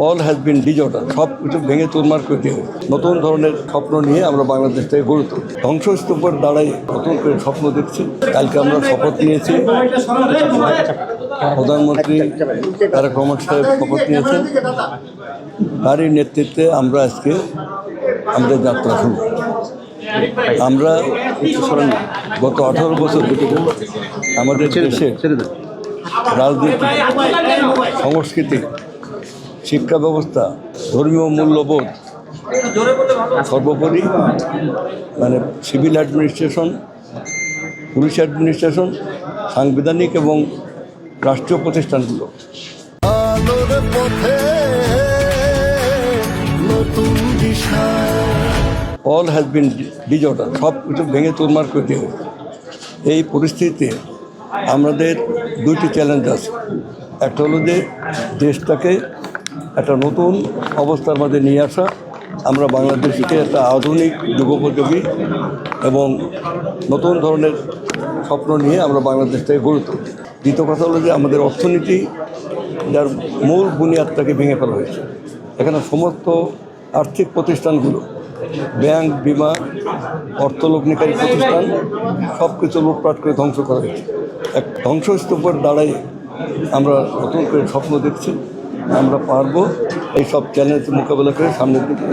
All has been disorder, সব কিছু ভেঙে চুরমার করে দিয়ে নতুন ধরনের স্বপ্ন নিয়ে আমরা বাংলাদেশটাকে গড়ে তুলি। ধ্বংসস্তূপের দাঁড়াই নতুন করে স্বপ্ন দেখছি। কালকে আমরা শপথ নিয়েছি, প্রধানমন্ত্রী তারেক রহমান সাহেব শপথ নিয়েছেন, তারই নেতৃত্বে আমরা আজকে আমাদের যাত্রা শুরু। আমরা গত 18 বছর আমাদের দেশের রাজনীতি, সংস্কৃতি, শিক্ষা ব্যবস্থা, ধর্মীয় মূল্যবোধ, সর্বোপরি সিভিল অ্যাডমিনিস্ট্রেশন, পুলিশ অ্যাডমিনিস্ট্রেশন, সাংবিধানিক এবং রাষ্ট্রীয় প্রতিষ্ঠানগুলো অল হ্যাজ বিন ডিজর্ডার, সব কিছু ভেঙে চুরমার করে দিয়ে। এই পরিস্থিতিতে আমাদের দুইটি চ্যালেঞ্জ আছে। একটা হলো যে দেশটাকে একটা নতুন অবস্থার মধ্যে নিয়ে আসা, আমরা বাংলাদেশকে একটা আধুনিক যুগোপযোগী এবং নতুন ধরনের স্বপ্ন নিয়ে আমরা বাংলাদেশটাকে গড়ে তুলি। দ্বিতীয় কথা হলো যে আমাদের অর্থনীতি, যার মূল বুনিয়াদটাকে ভেঙে ফেলা হয়েছে। এখানে সমস্ত আর্থিক প্রতিষ্ঠানগুলো, ব্যাংক, বিমা, অর্থলগ্নিকারী প্রতিষ্ঠান সব কিছু লুটপাট করে ধ্বংস করা হয়েছে। এক ধ্বংসস্তূপের দাঁড়াই আমরা নতুন করে স্বপ্ন দেখছি। আমরা পারবো এই সব চ্যালেঞ্জ মোকাবেলা করে সামনের দিকে।